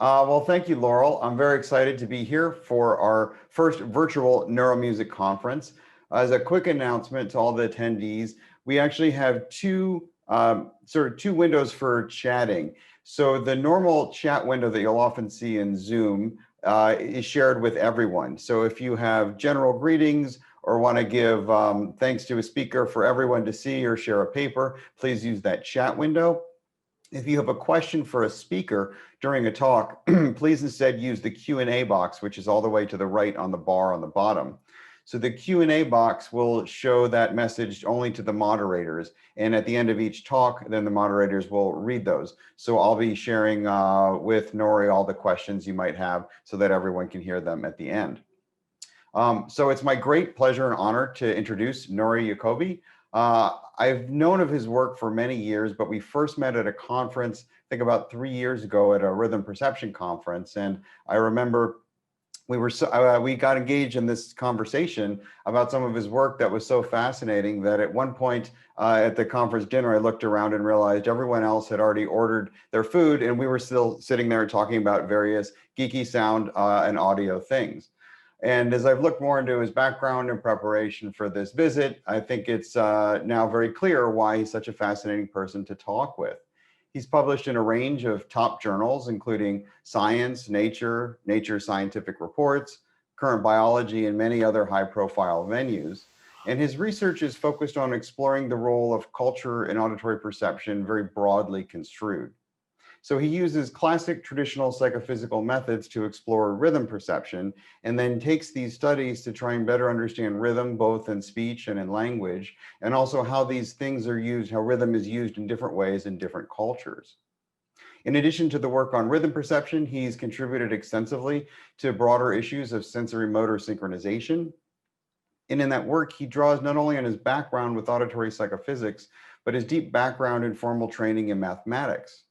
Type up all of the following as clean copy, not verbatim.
Well, thank you, Laurel. I'm very excited to be here for our first virtual NeuroMusic conference. As a quick announcement to all the attendees, we actually have two windows for chatting. So the normal chat window that you'll often see in Zoom is shared with everyone. So if you have general greetings or want to give thanks to a speaker for everyone to see or share a paper, please use that chat window. If you have a question for a speaker during a talk, please instead use the Q&A box, which is all the way to the right on the bar on the bottom. So the Q&A box will show that message only to the moderators. And at the end of each talk, then the moderators will read those. So I'll be sharing with Nori all the questions you might have so that everyone can hear them at the end. So it's my great pleasure and honor to introduce Nori Jacoby. I've known of his work for many years, but we first met at a conference, I think about 3 years ago at a rhythm perception conference. And I remember we got engaged in this conversation about some of his work that was so fascinating that at one point at the conference dinner, I looked around and realized everyone else had already ordered their food and we were still sitting there talking about various geeky sound and audio things. And as I've looked more into his background and preparation for this visit, I think it's now very clear why he's such a fascinating person to talk with. He's published in a range of top journals, including Science, Nature, Nature Scientific Reports, Current Biology, and many other high-profile venues. And his research is focused on exploring the role of culture and auditory perception very broadly construed. So he uses classic traditional psychophysical methods to explore rhythm perception and then takes these studies to try and better understand rhythm, both in speech and in language, and also how these things are used, how rhythm is used in different ways in different cultures. In addition to the work on rhythm perception, he's contributed extensively to broader issues of sensory motor synchronization. And in that work, he draws not only on his background with auditory psychophysics, but his deep background in formal training in mathematics.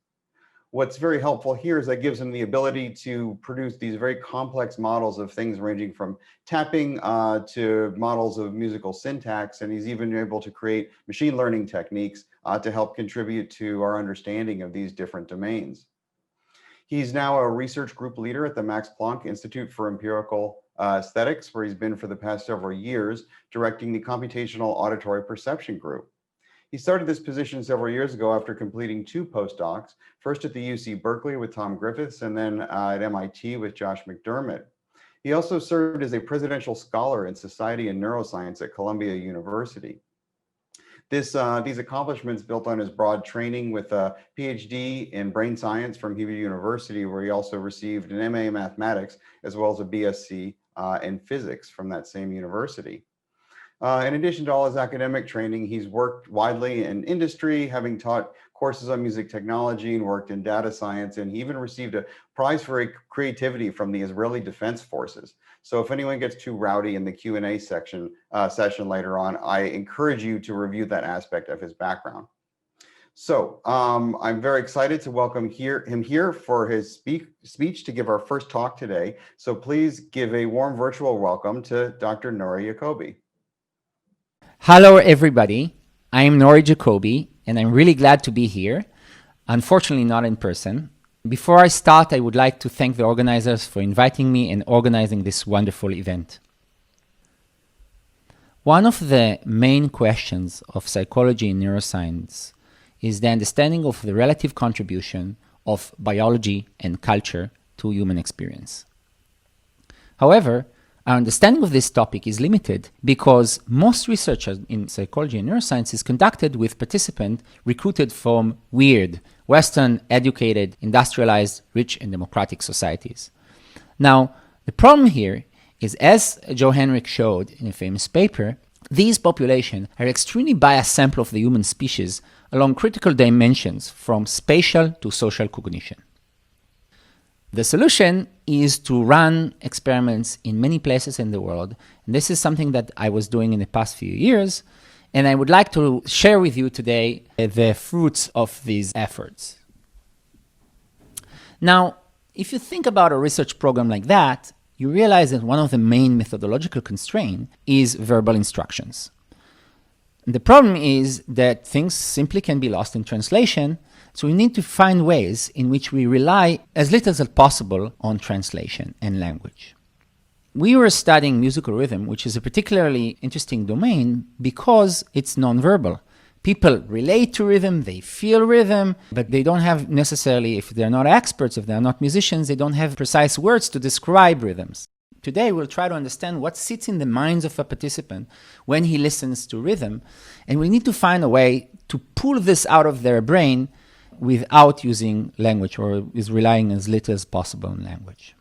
What's very helpful here is that gives him the ability to produce these very complex models of things ranging from tapping to models of musical syntax, and he's even able to create machine learning techniques to help contribute to our understanding of these different domains. He's now a research group leader at the Max Planck Institute for Empirical Aesthetics, where he's been for the past several years, directing the Computational Auditory Perception Group. He started this position several years ago after completing 2 postdocs, first at the UC Berkeley with Tom Griffiths and then at MIT with Josh McDermott. He also served as a presidential scholar in society and neuroscience at Columbia University. These accomplishments built on his broad training with a PhD in brain science from Hebrew University, where he also received an MA in mathematics, as well as a BSc in physics from that same university. In addition to all his academic training, he's worked widely in industry, having taught courses on music technology and worked in data science, and he even received a prize for creativity from the Israeli Defense Forces. So if anyone gets too rowdy in the Q&A session later on, I encourage you to review that aspect of his background. So I'm very excited to welcome him here for his speech to give our first talk today. So please give a warm virtual welcome to Dr. Nori Jacoby. Hello, everybody. I am Nori Jacoby, and I'm really glad to be here. Unfortunately, not in person. Before I start, I would like to thank the organizers for inviting me and organizing this wonderful event. One of the main questions of psychology and neuroscience is the understanding of the relative contribution of biology and culture to human experience. However, our understanding of this topic is limited because most research in psychology and neuroscience is conducted with participants recruited from weird, Western, educated, industrialized, rich, and democratic societies. Now, the problem here is, as Joe Henrich showed in a famous paper, these populations are extremely biased sample of the human species along critical dimensions from spatial to social cognition. The solution is to run experiments in many places in the world. And this is something that I was doing in the past few years. And I would like to share with you today the fruits of these efforts. Now, if you think about a research program like that, you realize that one of the main methodological constraints is verbal instructions. And the problem is that things simply can be lost in translation. So we need to find ways in which we rely as little as possible on translation and language. We were studying musical rhythm, which is a particularly interesting domain because it's nonverbal. People relate to rhythm, they feel rhythm, but they don't have necessarily, if they're not experts, if they're not musicians, they don't have precise words to describe rhythms. Today, we'll try to understand what sits in the minds of a participant when he listens to rhythm, and we need to find a way to pull this out of their brain without using language, or is relying as little as possible on language.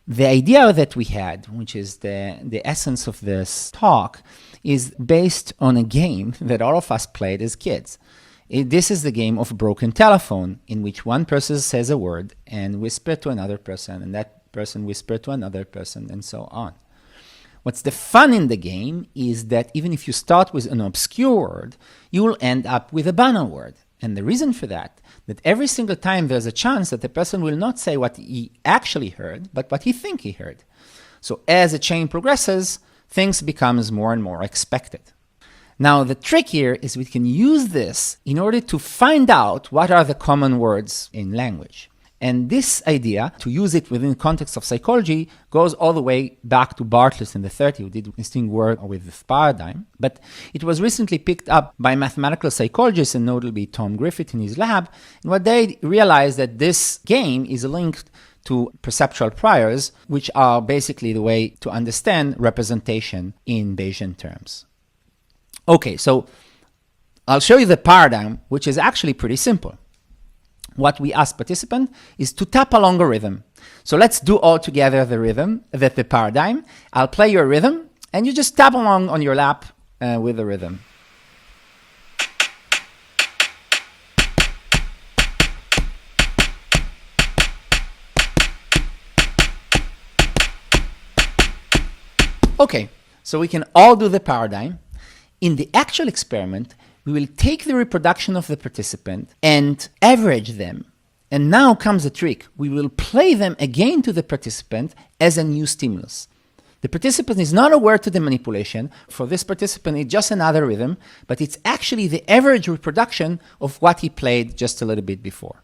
The idea that we had, which is the essence of this talk, is based on a game that all of us played as kids. This is the game of broken telephone, in which one person says a word and whispers to another person, and that person whispers to another person, and so on. What's the fun in the game is that even if you start with an obscure word, you will end up with a banal word. And the reason for that every single time there's a chance that the person will not say what he actually heard, but what he thinks he heard. So as the chain progresses, things becomes more and more expected. Now, the trick here is we can use this in order to find out what are the common words in language. And this idea, to use it within the context of psychology, goes all the way back to Bartlett in the 30s, who did interesting work with this paradigm. But it was recently picked up by mathematical psychologists, and notably Tom Griffith in his lab. And what they realized that this game is linked to perceptual priors, which are basically the way to understand representation in Bayesian terms. Okay, so I'll show you the paradigm, which is actually pretty simple. What we ask participants is to tap along a rhythm. So let's do all together the rhythm, the paradigm. I'll play your rhythm, and you just tap along on your lap with the rhythm. Okay, so we can all do the paradigm. In the actual experiment, we will take the reproduction of the participant and average them. And now comes the trick. We will play them again to the participant as a new stimulus. The participant is not aware to the manipulation. For this participant, it's just another rhythm, but it's actually the average reproduction of what he played just a little bit before.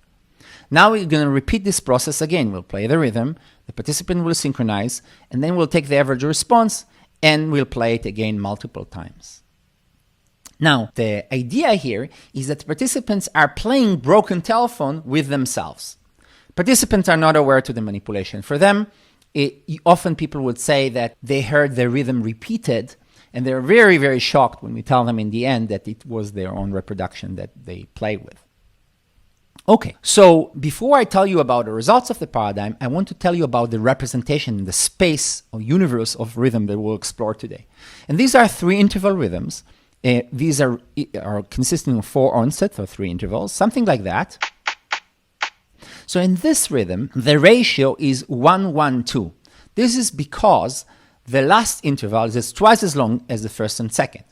Now we're going to repeat this process again. We'll play the rhythm, the participant will synchronize, and then we'll take the average response and we'll play it again multiple times. Now, the idea here is that participants are playing broken telephone with themselves. Participants are not aware to the manipulation. For them, often people would say that they heard the rhythm repeated, and they're very, very shocked when we tell them in the end that it was their own reproduction that they played with. Okay, so before I tell you about the results of the paradigm, I want to tell you about the representation in the space or universe of rhythm that we'll explore today. And these are 3 interval rhythms. These are consisting of 4 onsets or 3 intervals, something like that. So in this rhythm, the ratio is 1-1-2. This is because the last interval is twice as long as the first and second.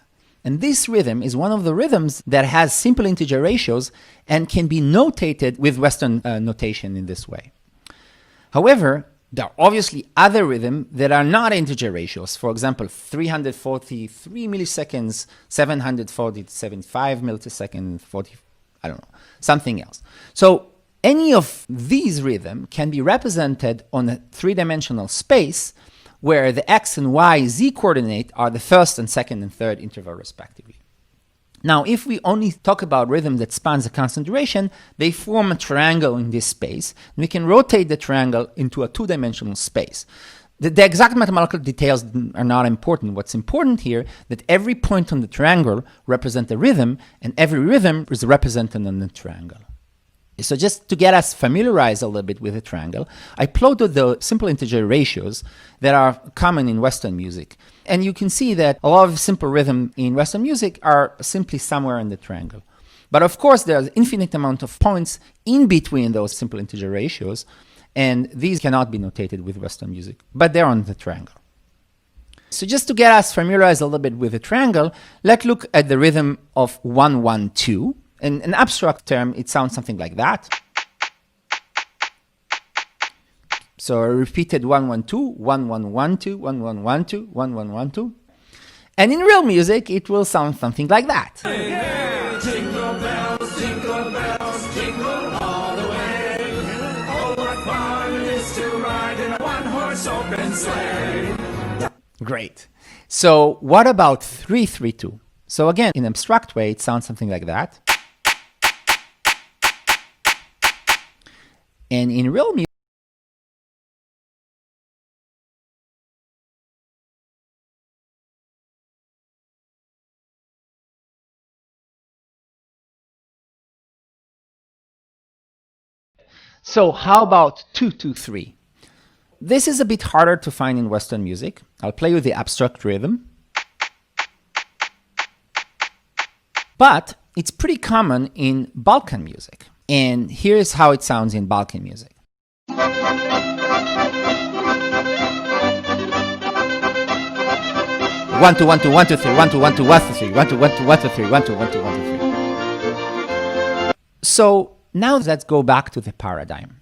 And this rhythm is one of the rhythms that has simple integer ratios and can be notated with Western notation in this way. However, there are obviously other rhythms that are not integer ratios. For example, 343 milliseconds, 740 to 75 milliseconds, 40, I don't know, something else. So any of these rhythms can be represented on a 3-dimensional space where the x and y, z coordinate are the first and second and third interval respectively. Now, if we only talk about rhythm that spans a constant duration, they form a triangle in this space. And we can rotate the triangle into a 2-dimensional space. The exact mathematical details are not important. What's important here is that every point on the triangle represents a rhythm, and every rhythm is represented on the triangle. So just to get us familiarized a little bit with the triangle, I plotted the simple integer ratios that are common in Western music. And you can see that a lot of simple rhythm in Western music are simply somewhere in the triangle. But of course, there's infinite amount of points in between those simple integer ratios, and these cannot be notated with Western music, but they're on the triangle. So just to get us familiarized a little bit with the triangle, let's look at the rhythm of 1-1-2. In an abstract term, it sounds something like that. So I repeated 1-1-2, 1-1-1-2, 1-1-1-2, 1-1-1-2. And in real music, it will sound something like that. Hey, hey, jingle bells, jingle bells, jingle open sleigh. Great. So what about 3-3-2? So again, in abstract way, it sounds something like that. And in real music, so how about 2-2-3? This is a bit harder to find in Western music. I'll play you the abstract rhythm. But it's pretty common in Balkan music. And here's how it sounds in Balkan music. 1 2 1 2 1 2 3 1 2 1 2 1 2 3 1 2 1 2 1 2 3 1 2 1 2 1 2 3. So now let's go back to the paradigm.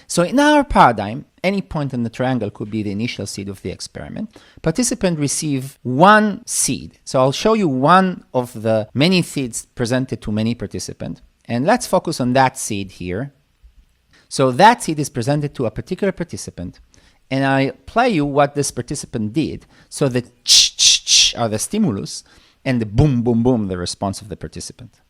So in our paradigm, any point in the triangle could be the initial seed of the experiment. Participant receive one seed. So I'll show you one of the many seeds presented to many participants. And let's focus on that seed here. So that seed is presented to a particular participant. And I play you what this participant did. So the ch are the stimulus, and the boom, boom, boom, the response of the participant.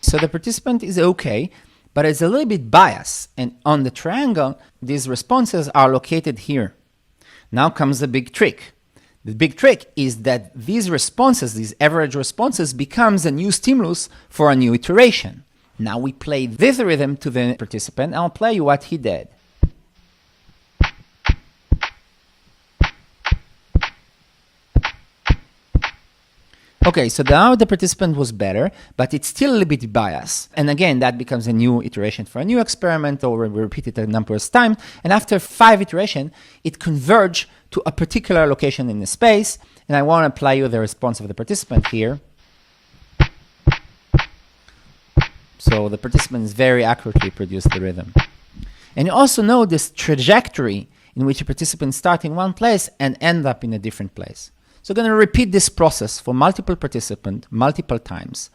So the participant is okay, but it's a little bit biased. And on the triangle, these responses are located here. Now comes the big trick. The big trick is that these responses, these average responses, becomes a new stimulus for a new iteration. Now we play this rhythm to the participant. I'll play you what he did. Okay, so now the participant was better, but it's still a little bit biased. And again, that becomes a new iteration for a new experiment, or we repeat it a number of times. And after 5 iterations, it converges to a particular location in the space. And I want to apply you the response of the participant here. So the participants very accurately produce the rhythm. And you also know this trajectory in which a participant starts in one place and end up in a different place. So I'm going to repeat this process for multiple participants multiple times.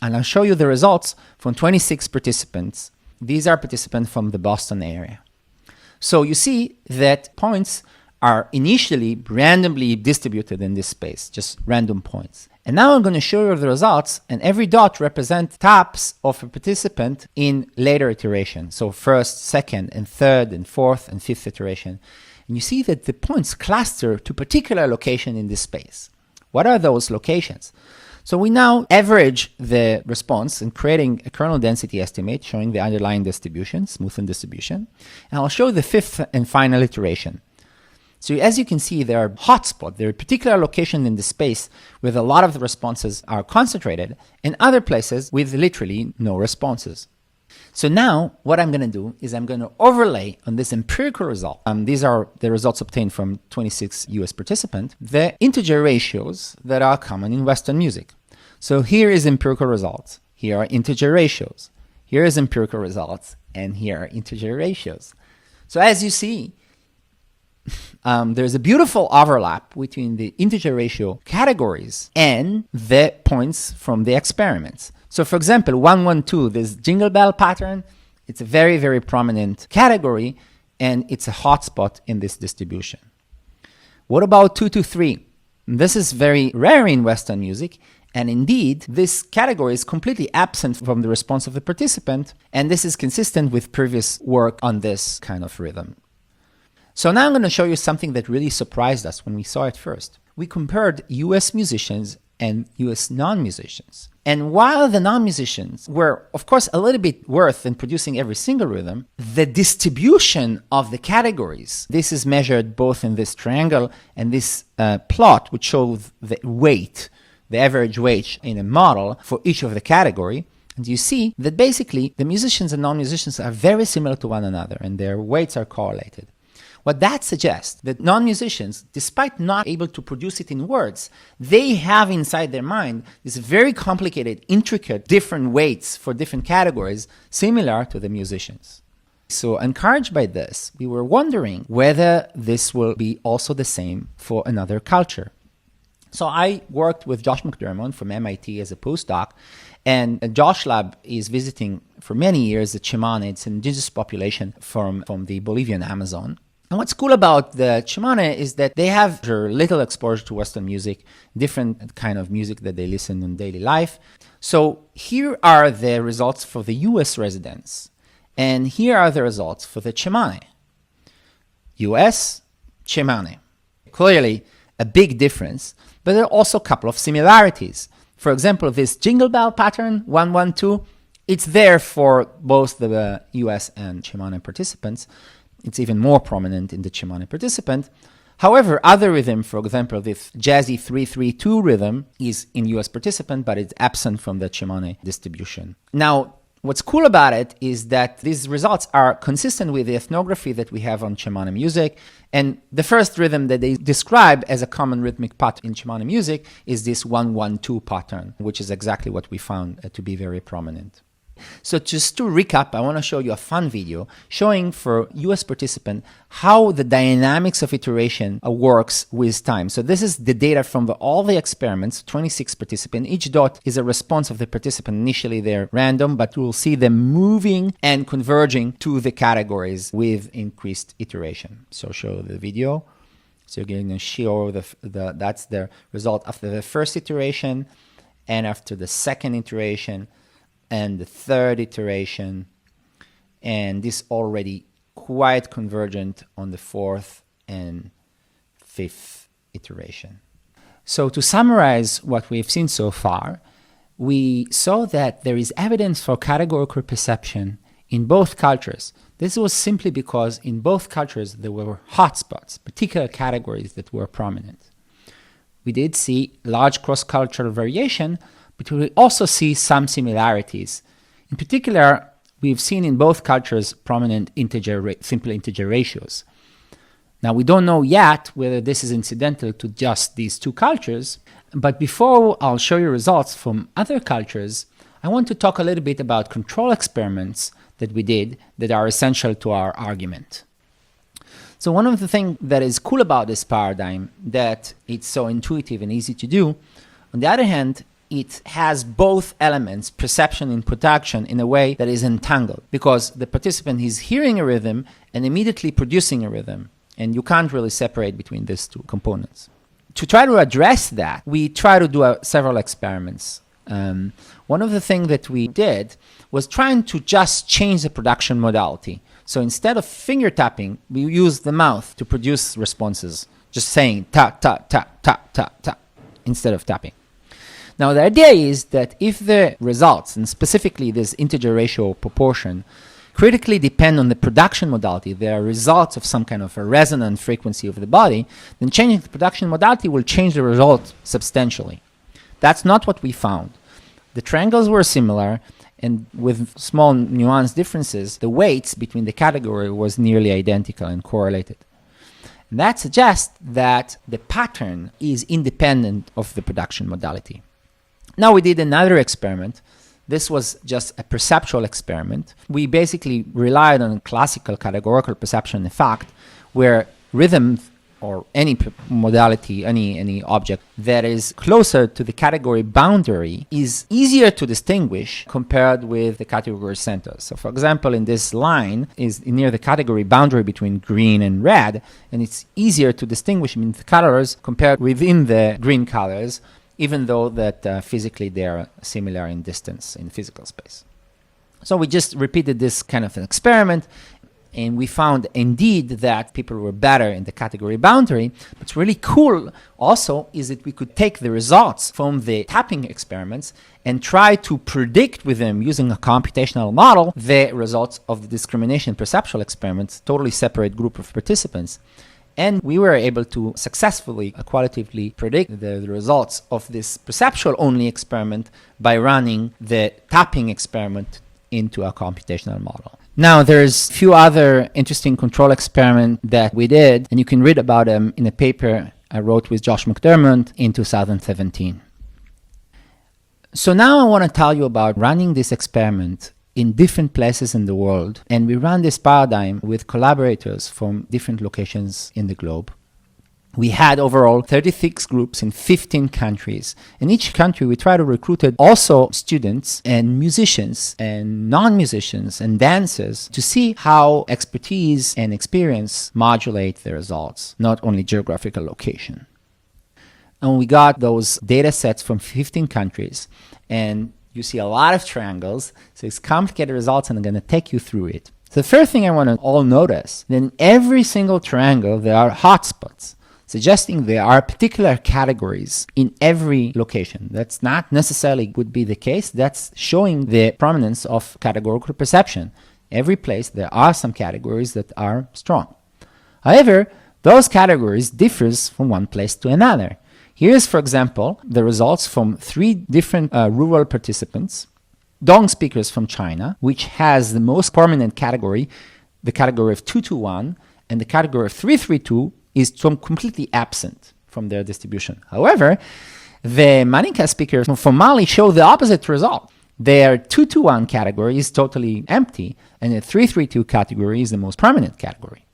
And I'll show you the results from 26 participants. These are participants from the Boston area. So you see that points are initially randomly distributed in this space, just random points. And now I'm going to show you the results, and every dot represents taps of a participant in later iteration. So first, second, and third, and fourth, and fifth iteration. And you see that the points cluster to particular location in this space. What are those locations? So we now average the response in creating a kernel density estimate showing the underlying distribution, smoothened distribution. And I'll show the fifth and final iteration. So as you can see, there are hotspots. There are particular locations in the space where a lot of the responses are concentrated, and other places with literally no responses. So now what I'm going to do is I'm going to overlay on this empirical result. These are the results obtained from 26 US participants, the integer ratios that are common in Western music. So here is empirical results. Here are integer ratios. Here is empirical results. And here are integer ratios. So as you see, there's a beautiful overlap between the integer ratio categories and the points from the experiments. So for example, 112, this jingle bell pattern, it's a very, very prominent category, and it's a hotspot in this distribution. What about 223? This is very rare in Western music, and indeed, this category is completely absent from the response of the participant, and this is consistent with previous work on this kind of rhythm. So now I'm going to show you something that really surprised us when we saw it first. We compared US musicians and US non-musicians. And while the non-musicians were, of course, a little bit worse in producing every single rhythm, the distribution of the categories, this is measured both in this triangle and this plot, which shows the weight, the average weight in a model for each of the category. And you see that basically the musicians and non-musicians are very similar to one another, and their weights are correlated. What that suggests that non-musicians, despite not able to produce it in words, they have inside their mind this very complicated, intricate, different weights for different categories, similar to the musicians. So encouraged by this, we were wondering whether this will be also the same for another culture. So I worked with Josh McDermott from MIT as a postdoc, and Josh Lab is visiting for many years the Chimane. It's an indigenous population from the Bolivian Amazon. And what's cool about the Chimane is that they have little exposure to Western music, different kind of music that they listen in daily life. So here are the results for the US residents. And here are the results for the Chimane. US, Chimane. Clearly a big difference, but there are also a couple of similarities. For example, this jingle bell pattern, 112, it's there for both the US and Chimane participants. It's even more prominent in the Chimane participant. However, other rhythm, for example, this jazzy 3-3-2 rhythm is in US participant, but it's absent from the Chimane distribution. Now, what's cool about it is that these results are consistent with the ethnography that we have on Chimane music. And the first rhythm that they describe as a common rhythmic pattern in Chimane music is this 1-1-2 pattern, which is exactly what we found to be very prominent. So just to recap, I want to show you a fun video showing for US participant how the dynamics of iteration works with time. So this is the data from all the experiments, 26 participants. Each dot is a response of the participant. Initially they're random, but we'll see them moving and converging to the categories with increased iteration. So show the video. So you're going to show that's the result after the first iteration and after the second iteration and the third iteration, and this already quite convergent on the fourth and fifth iteration. So to summarize what we've seen so far, we saw that there is evidence for categorical perception in both cultures. This was simply because in both cultures there were hotspots, particular categories that were prominent. We did see large cross-cultural variation, but we also see some similarities. In particular, we've seen in both cultures prominent simple integer ratios. Now, we don't know yet whether this is incidental to just these two cultures, but before I'll show you results from other cultures, I want to talk a little bit about control experiments that we did that are essential to our argument. So one of the things that is cool about this paradigm, that it's so intuitive and easy to do, on the other hand, it has both elements, perception and production, in a way that is entangled, because the participant is hearing a rhythm and immediately producing a rhythm, and you can't really separate between these two components. To try to address that, we try to do several experiments. One of the things that we did was trying to just change the production modality. So instead of finger tapping, we used the mouth to produce responses, just saying tap, tap, tap, tap, tap, tap, instead of tapping. Now, the idea is that if the results, and specifically this integer ratio proportion, critically depend on the production modality, they are results of some kind of a resonant frequency of the body, then changing the production modality will change the result substantially. That's not what we found. The triangles were similar, and with small nuance differences, the weights between the category was nearly identical and correlated. And that suggests that the pattern is independent of the production modality. Now we did another experiment. This was just a perceptual experiment. We basically relied on classical categorical perception effect, where rhythm or any modality, any object that is closer to the category boundary is easier to distinguish compared with the category center. So for example, in this line is near the category boundary between green and red, and it's easier to distinguish between the colors compared within the green colors, even though that physically they are similar in distance in physical space. So we just repeated this kind of an experiment, and we found indeed that people were better in the category boundary. What's really cool also is that we could take the results from the tapping experiments and try to predict with them using a computational model the results of the discrimination perceptual experiments, totally separate group of participants. And we were able to successfully, qualitatively predict the results of this perceptual-only experiment by running the tapping experiment into a computational model. Now, there's a few other interesting control experiments that we did, and you can read about them in a paper I wrote with Josh McDermott in 2017. So now I want to tell you about running this experiment in different places in the world, and we run this paradigm with collaborators from different locations in the globe. We had overall 36 groups in 15 countries. In each country, we try to recruit also students and musicians and non-musicians and dancers to see how expertise and experience modulate the results, not only geographical location. And we got those data sets from 15 countries, and you see a lot of triangles, so it's complicated results, and I'm going to take you through it. So the first thing I want to all notice, that in every single triangle, there are hotspots, suggesting there are particular categories in every location. That's not necessarily would be the case. That's showing the prominence of categorical perception. Every place there are some categories that are strong. However, those categories differs from one place to another. Here's, for example, the results from 3 different rural participants, Dong speakers from China, which has the most prominent category, the category of 221, and the category of 332 is completely absent from their distribution. However, the Maninka speakers from Mali show the opposite result. Their 221 category is totally empty, and the 332 category is the most prominent category.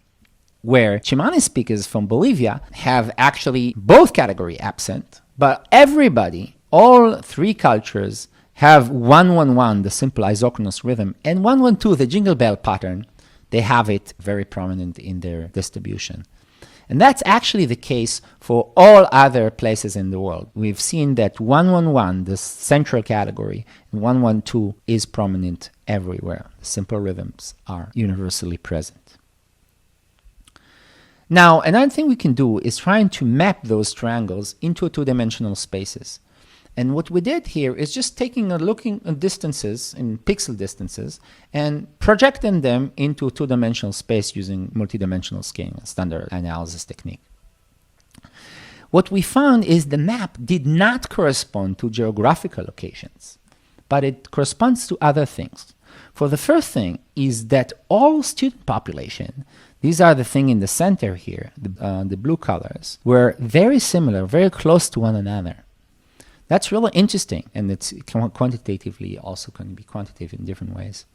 Where Chimani speakers from Bolivia have actually both category absent, but everybody, all 3 cultures, have 111, the simple isochronous rhythm, and 112, the jingle bell pattern. They have it very prominent in their distribution. And that's actually the case for all other places in the world. We've seen that 111, the central category, and 112 is prominent everywhere. Simple rhythms are universally present. Now, another thing we can do is trying to map those triangles into 2-dimensional spaces. And what we did here is just looking at distances, in pixel distances, and projecting them into 2-dimensional space using multidimensional scaling, a standard analysis technique. What we found is the map did not correspond to geographical locations, but it corresponds to other things. For the first thing is that all student population, these are the thing in the center here, the blue colors, were very similar, very close to one another. That's really interesting, and it's quantitatively also can be quantitative in different ways.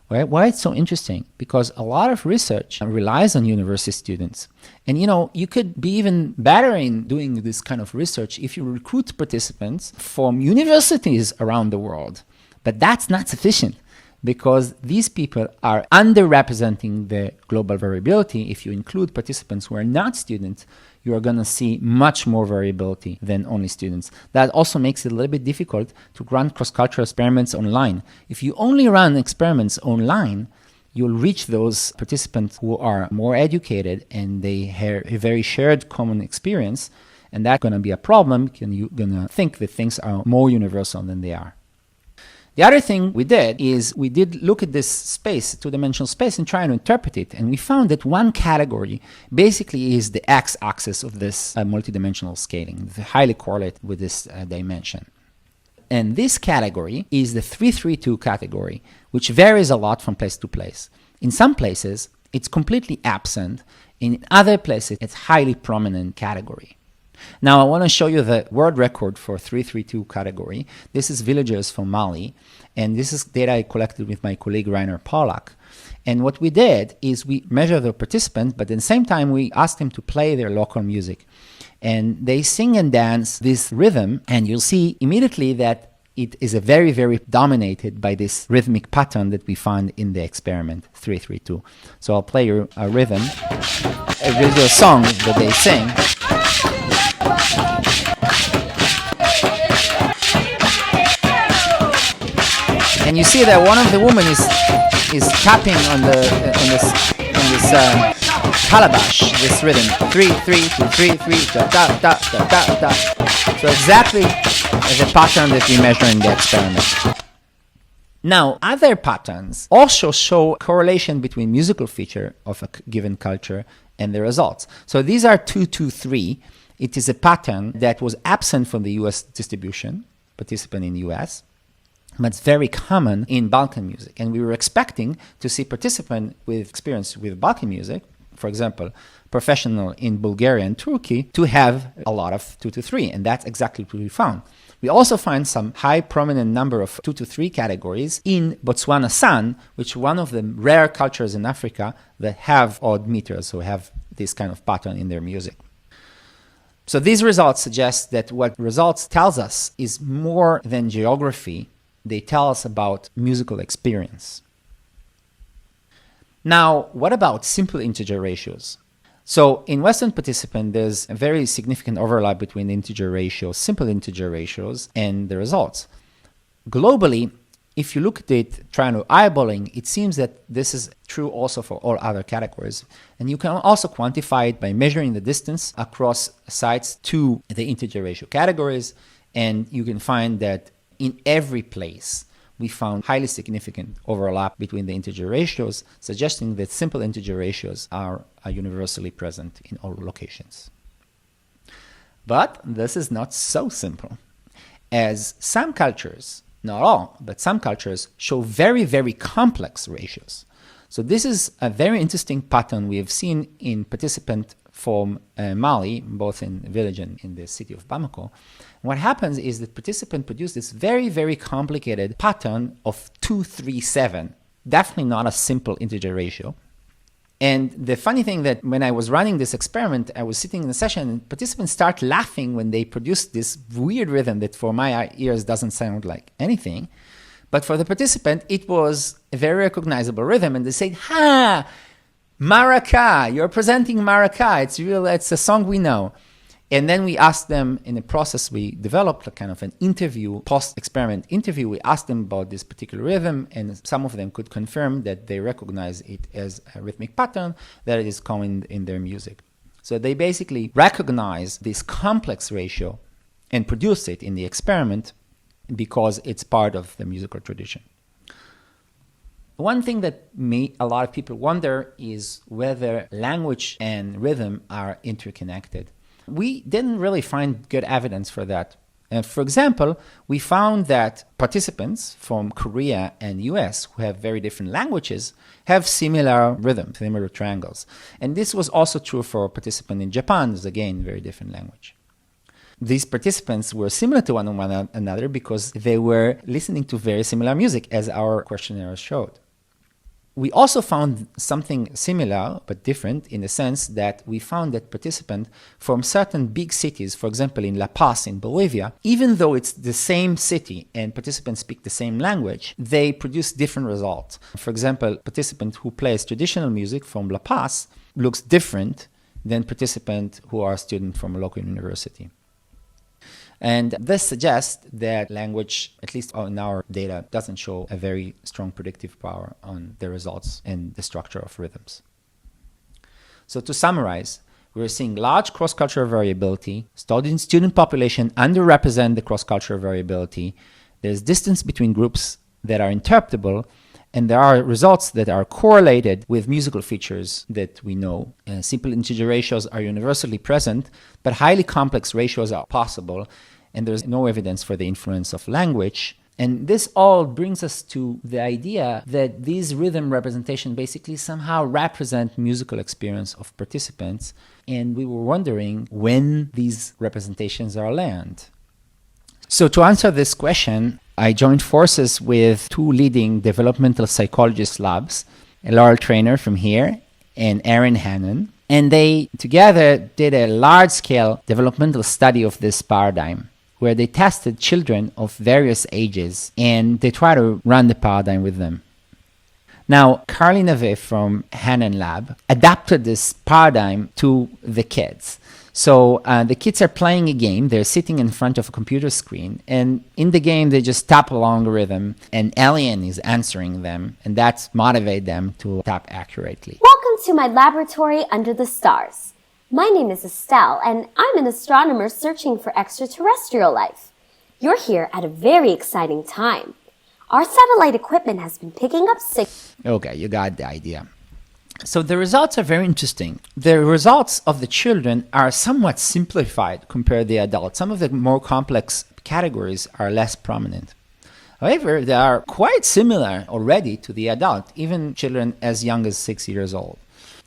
Why it's so interesting? Because a lot of research relies on university students. And you could be even better in doing this kind of research if you recruit participants from universities around the world. But that's not sufficient, because these people are underrepresenting the global variability. If you include participants who are not students, you are going to see much more variability than only students. That also makes it a little bit difficult to run cross-cultural experiments online. If you only run experiments online, you'll reach those participants who are more educated and they have a very shared common experience, and that's going to be a problem. You're going to think that things are more universal than they are. The other thing we did is we did look at this space, 2-dimensional space, and try to interpret it. And we found that one category basically is the x-axis of this multidimensional scaling, highly correlate with this dimension. And this category is the 332 category, which varies a lot from place to place. In some places, it's completely absent. In other places, it's highly prominent category. Now, I want to show you the world record for 332 category. This is villagers from Mali, and this is data I collected with my colleague Rainer Pollack. And what we did is we measured the participants, but at the same time, we asked them to play their local music. And they sing and dance this rhythm, and you'll see immediately that it is a very, very dominated by this rhythmic pattern that we found in the experiment 332. So I'll play you a rhythm, a video song that they sing. And you see that one of the women is tapping on this calabash, this rhythm, 3 3 2 3 3 da da da da da da. So exactly the pattern that we measure in the experiment. Now, other patterns also show correlation between musical feature of a given culture and the results. So these are 223. It is a pattern that was absent from the US distribution, participant in the US, but it's very common in Balkan music. And we were expecting to see participant with experience with Balkan music, for example, professional in Bulgaria and Turkey, to have a lot of 223. And that's exactly what we found. We also find some high prominent number of 2 to 3 categories in Botswana San, which is one of the rare cultures in Africa that have odd meters, so have this kind of pattern in their music. So these results suggest that what results tells us is more than geography. They tell us about musical experience. Now, what about simple integer ratios? So in Western participant, there's a very significant overlap between integer ratios, simple integer ratios, and the results. Globally, if you look at it, trying to eyeballing, it seems that this is true also for all other categories. And you can also quantify it by measuring the distance across sites to the integer ratio categories. And you can find that in every place, we found highly significant overlap between the integer ratios, suggesting that simple integer ratios are universally present in all locations. But this is not so simple, as some cultures, not all, but some cultures show very, very complex ratios. So this is a very interesting pattern we have seen in participant from Mali, both in the village and in the city of Bamako. What happens is that participants produce this very, very complicated pattern of 237, definitely not a simple integer ratio. And the funny thing that when I was running this experiment, I was sitting in a session and participants start laughing when they produce this weird rhythm that for my ears doesn't sound like anything. But for the participant, it was a very recognizable rhythm. And they said, ha, Maraca, you're presenting Maraca. It's a song we know. And then we asked them, in the process, we developed a kind of an interview, post-experiment interview. We asked them about this particular rhythm, and some of them could confirm that they recognize it as a rhythmic pattern that is common in their music. So they basically recognize this complex ratio and produce it in the experiment because it's part of the musical tradition. One thing that made a lot of people wonder is whether language and rhythm are interconnected. We didn't really find good evidence for that. For example, we found that participants from Korea and US who have very different languages have similar rhythms, similar triangles. And this was also true for a participant in Japan, who's again very different language. These participants were similar to one another because they were listening to very similar music, as our questionnaire showed. We also found something similar but different in the sense that we found that participants from certain big cities, for example in La Paz in Bolivia, even though it's the same city and participants speak the same language, they produce different results. For example, participant who plays traditional music from La Paz looks different than participants who are students from a local university. And this suggests that language, at least in our data, doesn't show a very strong predictive power on the results and the structure of rhythms. So to summarize, we're seeing large cross-cultural variability. Student population underrepresent the cross-cultural variability. There's distance between groups that are interpretable, and there are results that are correlated with musical features that we know. Simple integer ratios are universally present, but highly complex ratios are possible, and there's no evidence for the influence of language. And this all brings us to the idea that these rhythm representations basically somehow represent musical experience of participants, and we were wondering when these representations are learned. So to answer this question, I joined forces with two leading developmental psychologist labs, Laurel Trainer from here and Aaron Hannon, and they together did a large-scale developmental study of this paradigm, where they tested children of various ages and they try to run the paradigm with them. Now, Carly Neve from Hannon Lab adapted this paradigm to the kids. So the kids are playing a game. They're sitting in front of a computer screen. And in the game, they just tap along a rhythm. An alien is answering them. And that motivates them to tap accurately. Welcome to my laboratory under the stars. My name is Estelle, and I'm an astronomer searching for extraterrestrial life. You're here at a very exciting time. Our satellite equipment has been picking up signals. Okay, you got the idea. So the results are very interesting. The results of the children are somewhat simplified compared to the adults. Some of the more complex categories are less prominent. However, they are quite similar already to the adult, even children as young as 6 years old.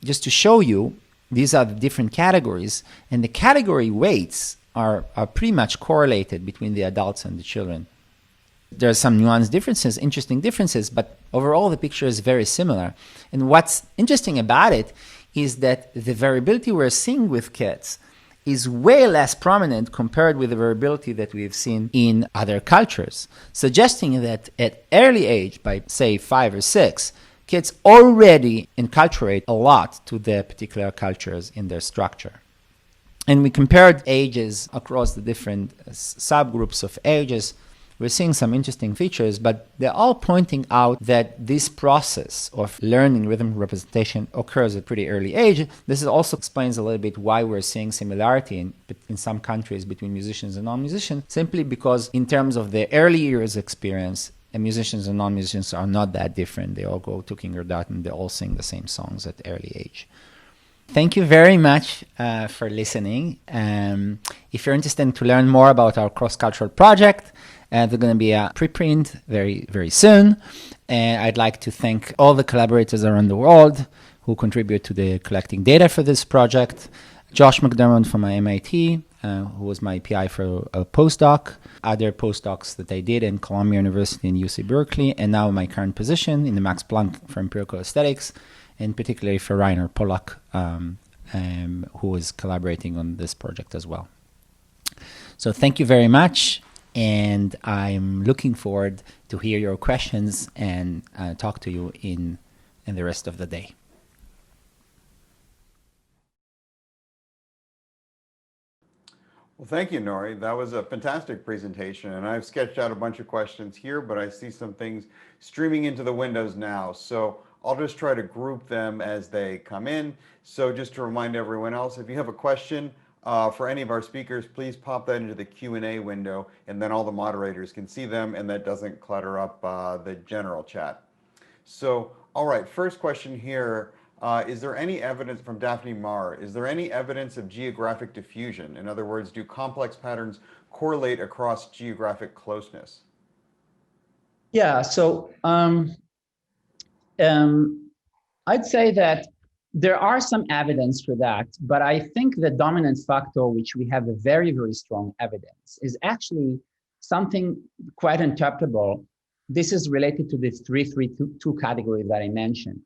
Just to show you, these are the different categories, and the category weights are pretty much correlated between the adults and the children. There are some nuanced differences, interesting differences, but overall the picture is very similar. And what's interesting about it is that the variability we're seeing with kids is way less prominent compared with the variability that we've seen in other cultures, suggesting that at early age, by say 5 or 6, kids already enculturate a lot to the particular cultures in their structure. And we compared ages across the different subgroups of ages. We're seeing some interesting features, but they're all pointing out that this process of learning rhythm representation occurs at pretty early age. This also explains a little bit why we're seeing similarity in some countries between musicians and non-musicians, simply because in terms of the early years experience, musicians and non-musicians are not that different. They all go to kindergarten, they all sing the same songs at early age. Thank you very much for listening. If you're interested to learn more about our cross-cultural project, there's going to be a preprint very, very soon. And I'd like to thank all the collaborators around the world who contribute to the collecting data for this project. Josh McDermott from MIT, who was my PI for a postdoc, other postdocs that I did in Columbia University and UC Berkeley, and now my current position in the Max Planck for Empirical Aesthetics, and particularly for Rainer Pollack, who is collaborating on this project as well. So thank you very much, and I'm looking forward to hear your questions and talk to you in the rest of the day. Well, thank you, Nori. That was a fantastic presentation, and I've sketched out a bunch of questions here, but I see some things streaming into the windows now. So I'll just try to group them as they come in. So just to remind everyone else, if you have a question for any of our speakers, please pop that into the Q&A window, and then all the moderators can see them, and that doesn't clutter up the general chat. So, all right, first question here. Is there any evidence from Daphne Marr? Is there any evidence of geographic diffusion? In other words, do complex patterns correlate across geographic closeness? Yeah, so I'd say that there are some evidence for that, but I think the dominant factor, which we have a very, very strong evidence, is actually something quite interpretable. This is related to the 332 category that I mentioned.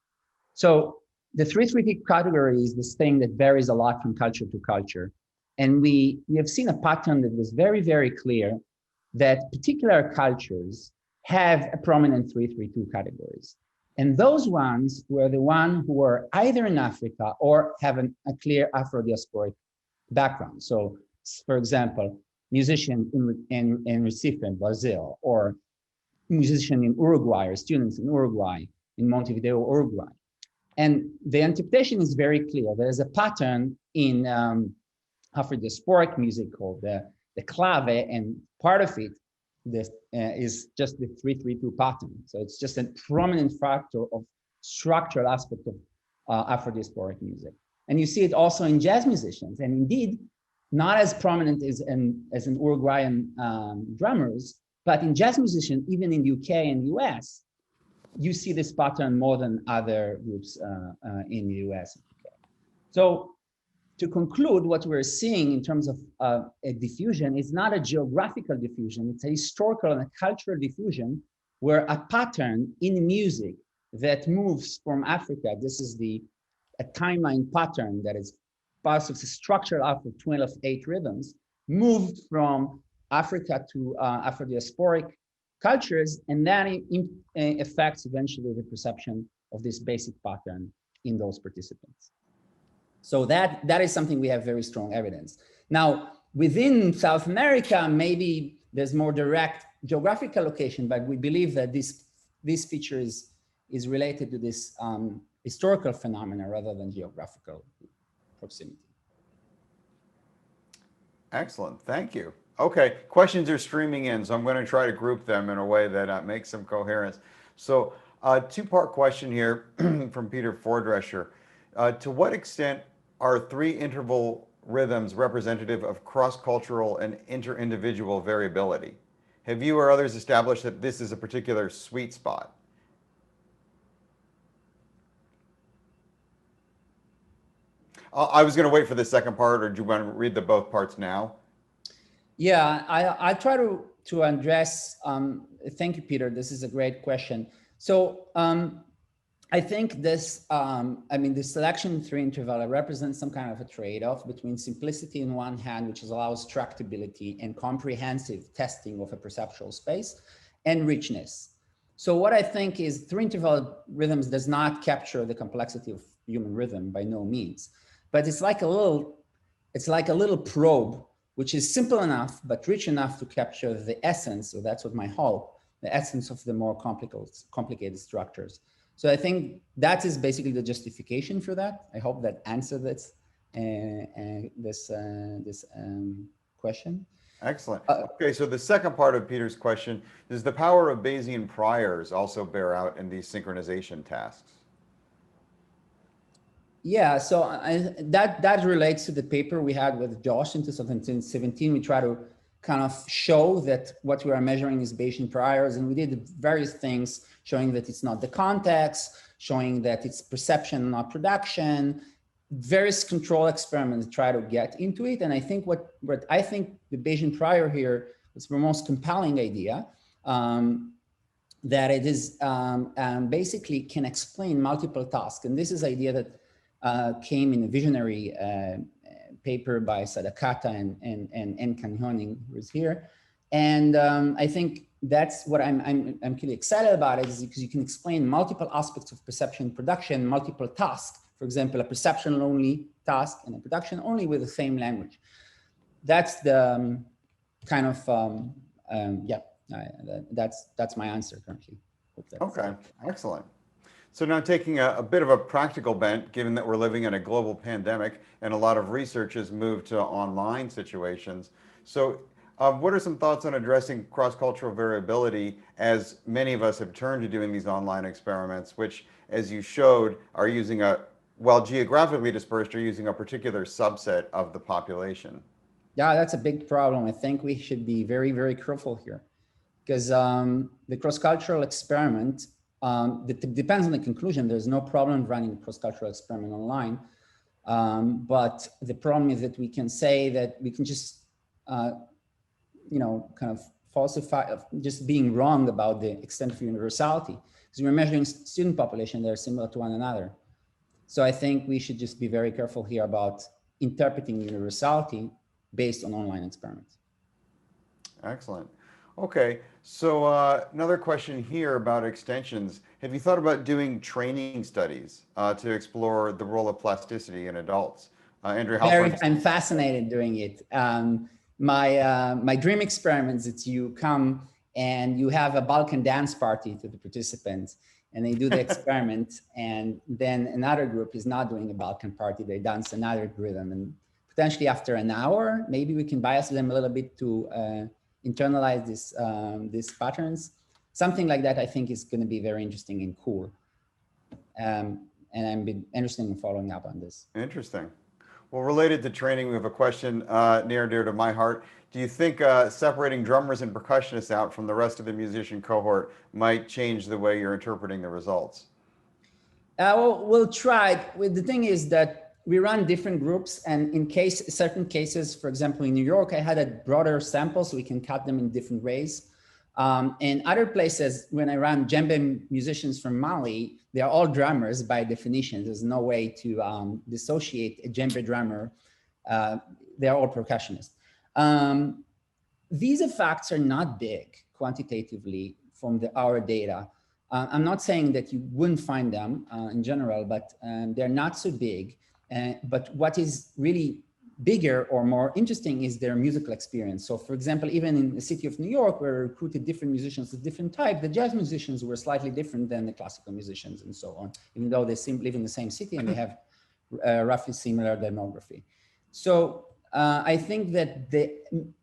So the 332 category is this thing that varies a lot from culture to culture. And we have seen a pattern that was very, very clear that particular cultures have a prominent 332 categories. And those ones were the ones who were either in Africa or have a clear Afro-diasporic background. So, for example, musician in Recife in Brazil, or musician in Uruguay, or students in Uruguay, in Montevideo, Uruguay. And the interpretation is very clear. There's a pattern in Afro-diasporic music called the clave, and part of it is just the 332 pattern. So it's just a prominent factor of structural aspect of Afro-diasporic music. And you see it also in jazz musicians, and indeed, not as prominent as in Uruguayan drummers, but in jazz musicians, even in UK and US, you see this pattern more than other groups in the US. So to conclude, what we're seeing in terms of a diffusion is not a geographical diffusion, it's a historical and a cultural diffusion where a pattern in music that moves from Africa, this is a timeline pattern that is part of the structural out of 12/8 rhythms, moved from Africa to Afro-diasporic cultures, and that affects eventually the perception of this basic pattern in those participants. So that is something we have very strong evidence. Now, within South America, maybe there's more direct geographical location, but we believe that this feature is related to this historical phenomena rather than geographical proximity. Excellent, thank you. Okay, questions are streaming in, so I'm going to try to group them in a way that makes some coherence. So two-part question here from Peter Fordrescher. To what extent are 3-interval rhythms representative of cross-cultural and inter-individual variability? Have you or others established that this is a particular sweet spot? I was going to wait for the second part, or do you want to read both parts now? Yeah, I try to address. Thank you, Peter. This is a great question. So I think this, I mean, the selection tree interval represents some kind of a trade-off between simplicity on one hand, which allows tractability and comprehensive testing of a perceptual space, and richness. So what I think is three interval rhythms does not capture the complexity of human rhythm by no means, but it's like a little probe, which is simple enough, but rich enough to capture the essence, so that's what my hope, the essence of the more complicated structures. So I think that is basically the justification for that. I hope that answered this question. Excellent. Okay, so the second part of Peter's question, does the power of Bayesian priors also bear out in these synchronization tasks? Yeah, so that relates to the paper we had with Josh in 2017. We try to kind of show that what we are measuring is Bayesian priors, and we did various things showing that it's not the context, showing that it's perception, not production, various control experiments try to get into it. And I think what I think the Bayesian prior here is the most compelling idea, that it is basically can explain multiple tasks. And this is the idea that came in a visionary paper by Sadakata and Honing, who is here. And I think that's what I'm really excited about it, is because you can explain multiple aspects of perception production, multiple tasks. For example, a perception only task and a production only with the same language. That's the kind of that's my answer currently. Okay, excellent. So now taking a bit of a practical bent, given that we're living in a global pandemic and a lot of research has moved to online situations. So what are some thoughts on addressing cross-cultural variability, as many of us have turned to doing these online experiments, which, as you showed, are using while geographically dispersed, are using a particular subset of the population? Yeah, that's a big problem. I think we should be very, very careful here, because the cross-cultural experiment, depends on the conclusion. There's no problem running a cross-cultural experiment online. But the problem is that we can say that we can just, kind of falsify, just being wrong about the extent of universality, because we're measuring student population that are similar to one another. So I think we should just be very careful here about interpreting universality based on online experiments. Excellent. Okay, so another question here about extensions. Have you thought about doing training studies to explore the role of plasticity in adults? Andrew, I'm fascinated doing it. My dream experiments is you come and you have a Balkan dance party to the participants, and they do the experiment, and then another group is not doing a Balkan party, they dance another rhythm, and potentially after an hour, maybe we can bias them a little bit to internalize these patterns. Something like that I think is going to be very interesting and cool. And I'm been interested in following up on this. Interesting. Well, related to training, we have a question near and dear to my heart. Do you think separating drummers and percussionists out from the rest of the musician cohort might change the way you're interpreting the results? Well, we'll try. The thing is that we run different groups, and in certain cases, for example, in New York, I had a broader sample, so we can cut them in different ways. In other places, when I run djembe musicians from Mali, they are all drummers by definition. There's no way to dissociate a djembe drummer. They're all percussionists. These effects are not big quantitatively from our data. I'm not saying that you wouldn't find them in general, but they're not so big. But what is really bigger or more interesting is their musical experience. So for example, even in the city of New York, where we recruited different musicians of different type, the jazz musicians were slightly different than the classical musicians and so on, even though they live in the same city and they have roughly similar demography. So I think that the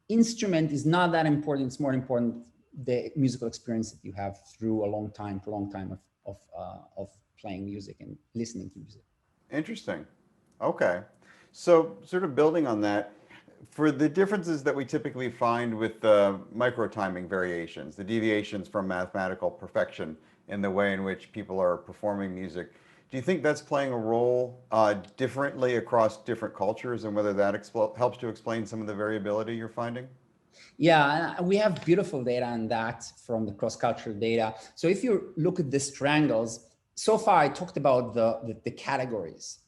instrument is not that important. It's more important the musical experience that you have through a prolonged time of playing music and listening to music. Interesting. Okay. So sort of building on that, for the differences that we typically find with the micro-timing variations, the deviations from mathematical perfection in the way in which people are performing music, do you think that's playing a role differently across different cultures, and whether that helps to explain some of the variability you're finding? Yeah, we have beautiful data on that from the cross-cultural data. So if you look at these triangles, so far I talked about the categories,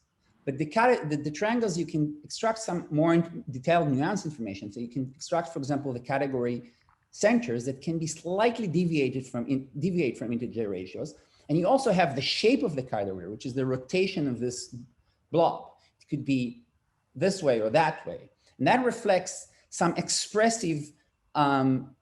but the triangles, you can extract some more detailed nuance information. So you can extract, for example, the category centers that can be slightly deviate from integer ratios. And you also have the shape of the category, which is the rotation of this blob. It could be this way or that way. And that reflects some expressive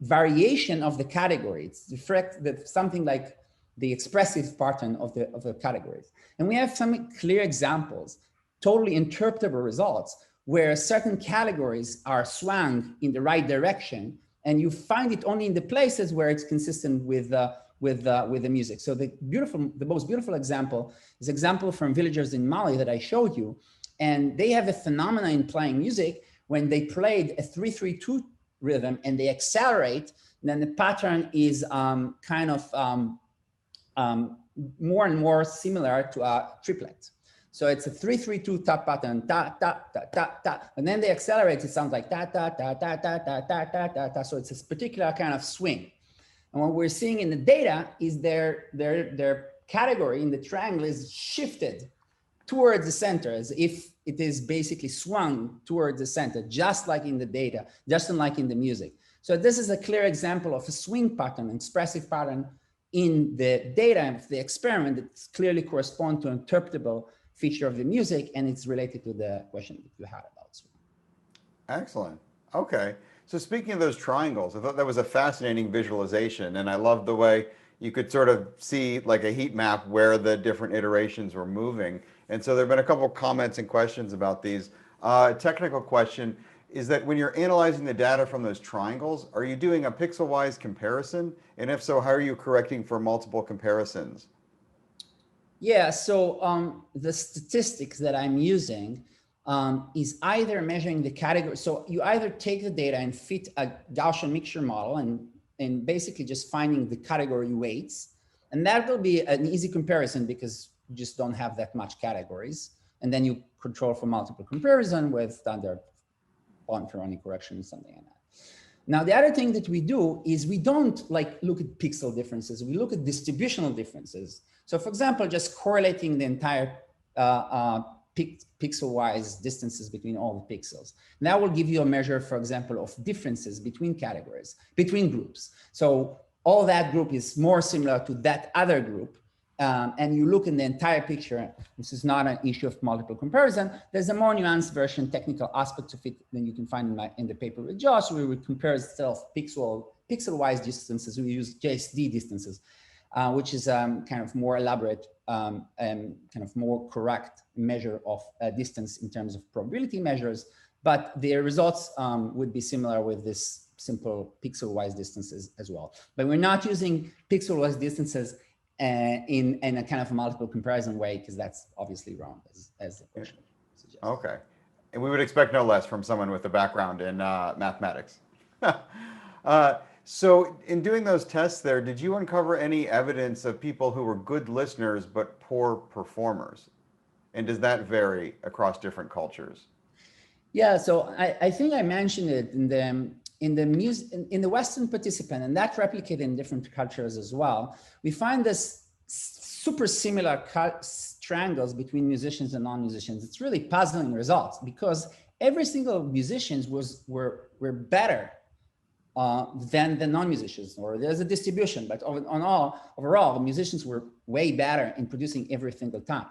variation of the category. It's something like the expressive pattern of the categories. And we have some clear examples, totally interpretable results, where certain categories are swung in the right direction, and you find it only in the places where it's consistent with the music. So the most beautiful example is example from villagers in Mali that I showed you, and they have a phenomenon in playing music. When they played a 3-3-2 rhythm and they accelerate, then the pattern is more and more similar to a triplet. So it's a 3-3-2 tap pattern, ta ta ta ta ta, and then they accelerate. It sounds like ta ta ta ta ta ta ta ta ta ta. So it's a particular kind of swing. And what we're seeing in the data is their category in the triangle is shifted towards the center, as if it is basically swung towards the center, just like in the data, just like in the music. So this is a clear example of a swing pattern, expressive pattern in the data of the experiment that clearly correspond to an interpretable feature of the music, and it's related to the question that you had about swing. Excellent. Okay. So speaking of those triangles, I thought that was a fascinating visualization, and I loved the way you could sort of see like a heat map where the different iterations were moving. And so there have been a couple of comments and questions about these. Technical question is that when you're analyzing the data from those triangles, are you doing a pixel-wise comparison? And if so, how are you correcting for multiple comparisons? Yeah, so the statistics that I'm using is either measuring the category. So you either take the data and fit a Gaussian mixture model and basically just finding the category weights. And that will be an easy comparison because you just don't have that much categories. And then you control for multiple comparison with standard Bonferroni correction, something like that. Now, the other thing that we do is we don't like look at pixel differences. We look at distributional differences. So for example, just correlating the entire pixel-wise distances between all the pixels. And that will give you a measure, for example, of differences between categories, between groups. So all that group is more similar to that other group. And you look in the entire picture, this is not an issue of multiple comparison. There's a more nuanced version, technical aspect of it than you can find in the paper with Josh, where we compare pixel-wise distances. We use JSD distances, which is kind of more elaborate and kind of more correct measure of distance in terms of probability measures. But the results would be similar with this simple pixel-wise distances as well. But we're not using pixel-wise distances in a kind of multiple comparison way, because that's obviously wrong, as the question suggests. Okay. And we would expect no less from someone with a background in mathematics. So in doing those tests there, did you uncover any evidence of people who were good listeners but poor performers? And does that vary across different cultures? Yeah, so I think I mentioned it in the Western participant, and that replicated in different cultures as well. We find this super similar triangles between musicians and non-musicians. It's really puzzling results because every single musicians were better than the non-musicians, or there's a distribution, but overall, the musicians were way better in producing every single time.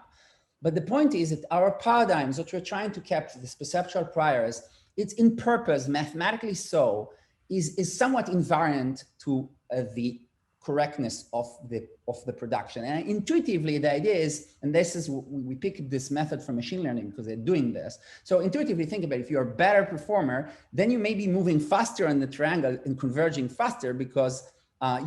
But the point is that our paradigms, what we're trying to capture, this perceptual priors, it's in purpose, mathematically so, is somewhat invariant to the correctness of the production. And intuitively, the idea is, and this is, we picked this method from machine learning because they're doing this. So intuitively think about it, if you're a better performer, then you may be moving faster on the triangle and converging faster because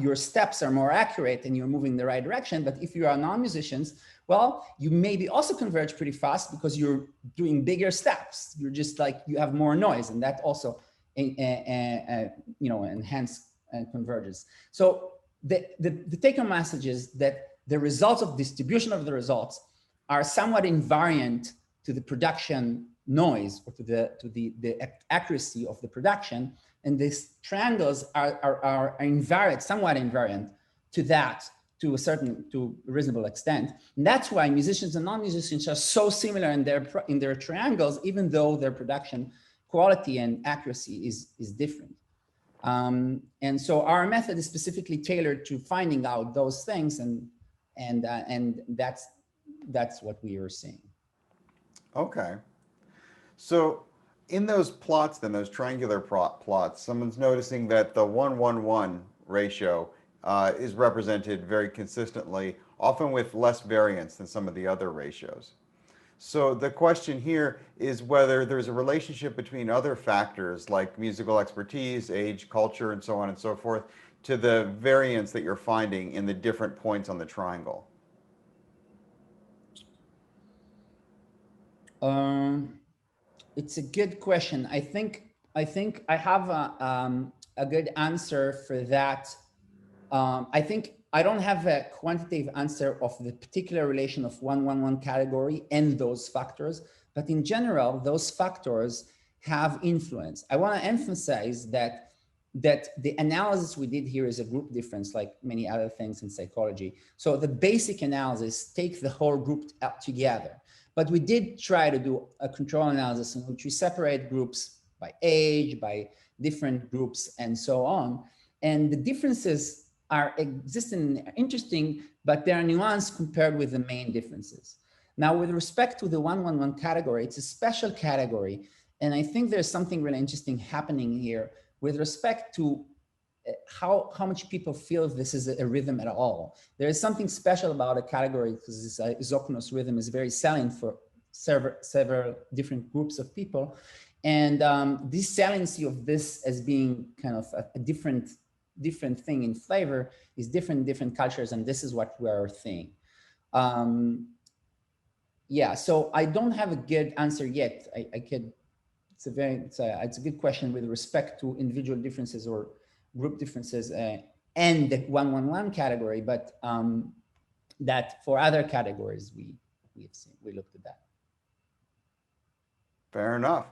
your steps are more accurate and you're moving in the right direction. But if you are non-musicians, well, you maybe also converge pretty fast because you're doing bigger steps. You're just like, you have more noise, and that also enhance converges. So the take-home message is that the results of distribution of the results are somewhat invariant to the production noise or to the accuracy of the production, And these triangles are invariant, somewhat invariant to that, to a reasonable extent. And that's why musicians and non-musicians are so similar in their triangles, even though their production quality and accuracy is different. And so our method is specifically tailored to finding out those things, and that's what we are seeing. Okay. So in those plots, then, those triangular plots, someone's noticing that the 1-1-1 ratio is represented very consistently, often with less variance than some of the other ratios. So the question here is whether there's a relationship between other factors like musical expertise, age, culture, and so on and so forth, to the variance that you're finding in the different points on the triangle. It's a good question. I think I have a good answer for that. I think I don't have a quantitative answer of the particular relation of 1-1-1 category and those factors, but in general, those factors have influence. I want to emphasize that the analysis we did here is a group difference, like many other things in psychology. So the basic analysis takes the whole group up together. But we did try to do a control analysis in which we separate groups by age, by different groups, and so on. And the differences are existing, interesting, but they are nuanced compared with the main differences. Now, with respect to the 1-1-1 category, it's a special category. And I think there's something really interesting happening here with respect to how much people feel this is a rhythm at all. There is something special about a category because this isochronous rhythm is very salient for several different groups of people. And this saliency of this as being kind of a different thing in flavor is different in different cultures, and this is what we're seeing. Yeah, so I don't have a good answer yet. It's a good question with respect to individual differences or group differences and the 1-1-1 category, but that for other categories we looked at that. Fair enough.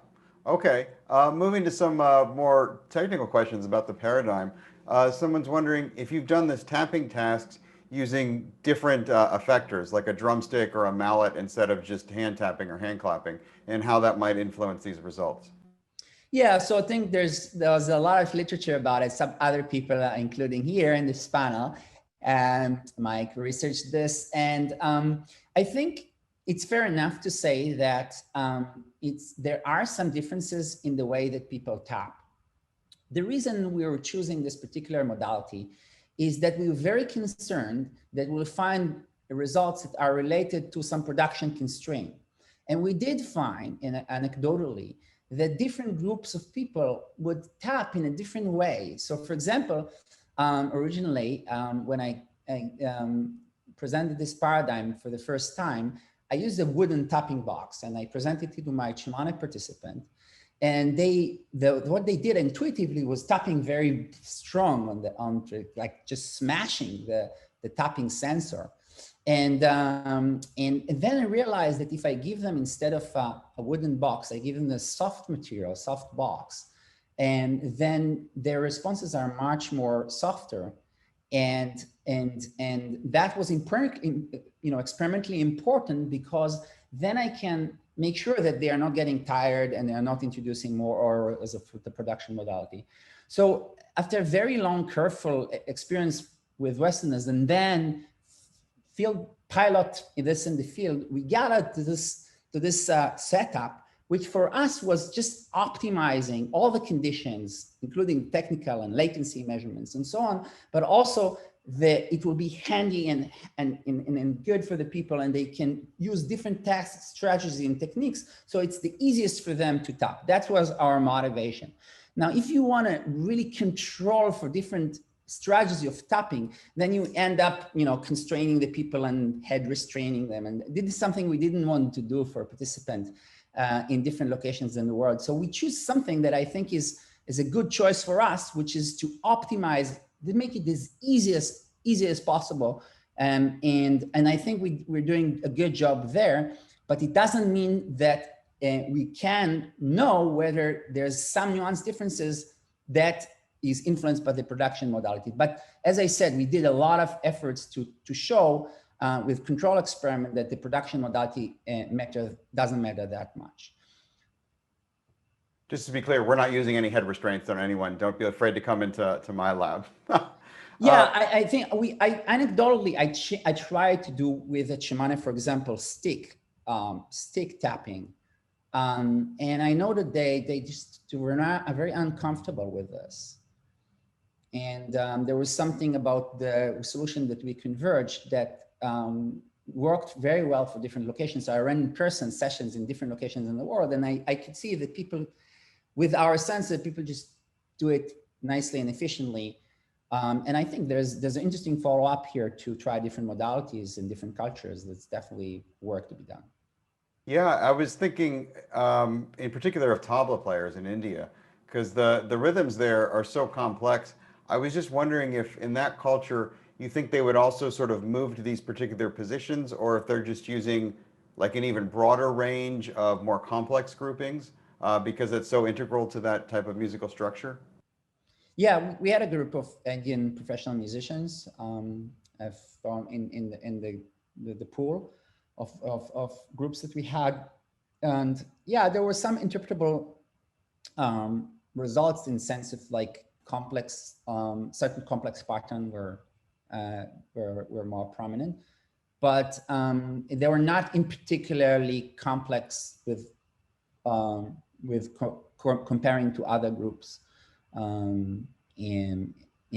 Okay, moving to some more technical questions about the paradigm. Someone's wondering if you've done this tapping tasks using different effectors, like a drumstick or a mallet, instead of just hand tapping or hand clapping, and how that might influence these results. Yeah, so I think there was a lot of literature about it. Some other people, including here in this panel, and Mike researched this, and I think it's fair enough to say that there are some differences in the way that people tap. The reason we were choosing this particular modality is that we were very concerned that we'll find results that are related to some production constraint. And we did find, anecdotally, that different groups of people would tap in a different way. So for example, originally, when I presented this paradigm for the first time, I used a wooden tapping box and I presented it to my shamanic participant. And what they did intuitively was tapping very strong like just smashing the tapping sensor. And then I realized that if I give them, instead of a wooden box, I give them a soft material, soft box, and then their responses are much more softer. And that was experimentally important, because then I can make sure that they are not getting tired and they are not introducing more or as the production modality. So after a very long, careful experience with Westerners and then field pilot this in the field, we got out to this setup, which for us was just optimizing all the conditions, including technical and latency measurements and so on, but also it will be handy and good for the people, and they can use different task strategies and techniques. So it's the easiest for them to tap. That was our motivation. Now, if you want to really control for different strategy of tapping, then you end up, constraining the people and head restraining them. And this is something we didn't want to do for participants in different locations in the world. So we choose something that I think is a good choice for us, which is to optimize, to make it as easy as possible. And I think we're doing a good job there, but it doesn't mean that we can know whether there's some nuanced differences that is influenced by the production modality. But as I said, we did a lot of efforts to show with control experiment that the production modality doesn't matter that much. Just to be clear, we're not using any head restraints on anyone. Don't be afraid to come into my lab. Yeah, I think anecdotally, I try to do with a shamanic, for example, stick tapping. And I know that they just were not very uncomfortable with this. And there was something about the solution that we converged that worked very well for different locations. So I ran in-person sessions in different locations in the world, and I could see that people, with our sense that people just do it nicely and efficiently. And I think there's an interesting follow-up here to try different modalities in different cultures. That's definitely work to be done. Yeah, I was thinking in particular of tabla players in India, because the rhythms there are so complex. I was just wondering if in that culture, you think they would also sort of move to these particular positions, or if they're just using like an even broader range of more complex groupings because it's so integral to that type of musical structure? Yeah, we had a group of Indian professional musicians from in the pool of groups that we had, and yeah, there were some interpretable results in sense of like complex, certain complex pattern were more prominent, but they were not in particularly complex with comparing to other groups in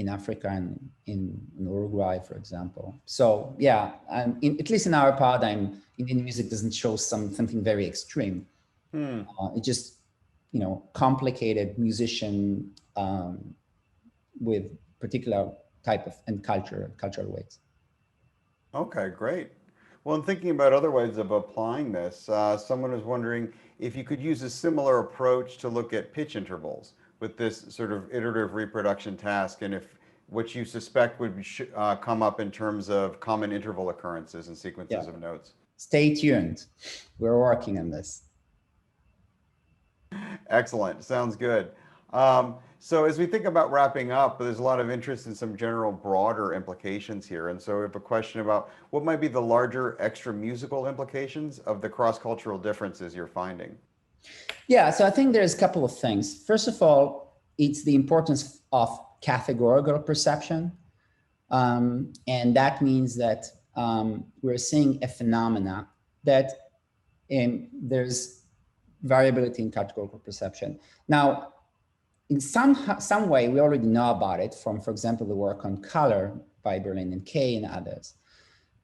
Africa and in Uruguay, for example. So yeah, at least in our paradigm, Indian music doesn't show something very extreme. It just, complicated musician with particular type of and cultural weights. Okay, great. Well, in thinking about other ways of applying this, someone was wondering if you could use a similar approach to look at pitch intervals with this sort of iterative reproduction task, and if what you suspect would come up in terms of common interval occurrences and sequences of notes. Stay tuned. We're working on this. Excellent. Sounds good. So as we think about wrapping up, there's a lot of interest in some general broader implications here. And so we have a question about what might be the larger extra musical implications of the cross-cultural differences you're finding. Yeah, so I think there's a couple of things. First of all, it's the importance of categorical perception. And that means that we're seeing a phenomena that there's variability in categorical perception. Now, in some way, we already know about it from, for example, the work on color by Berlin and Kay and others.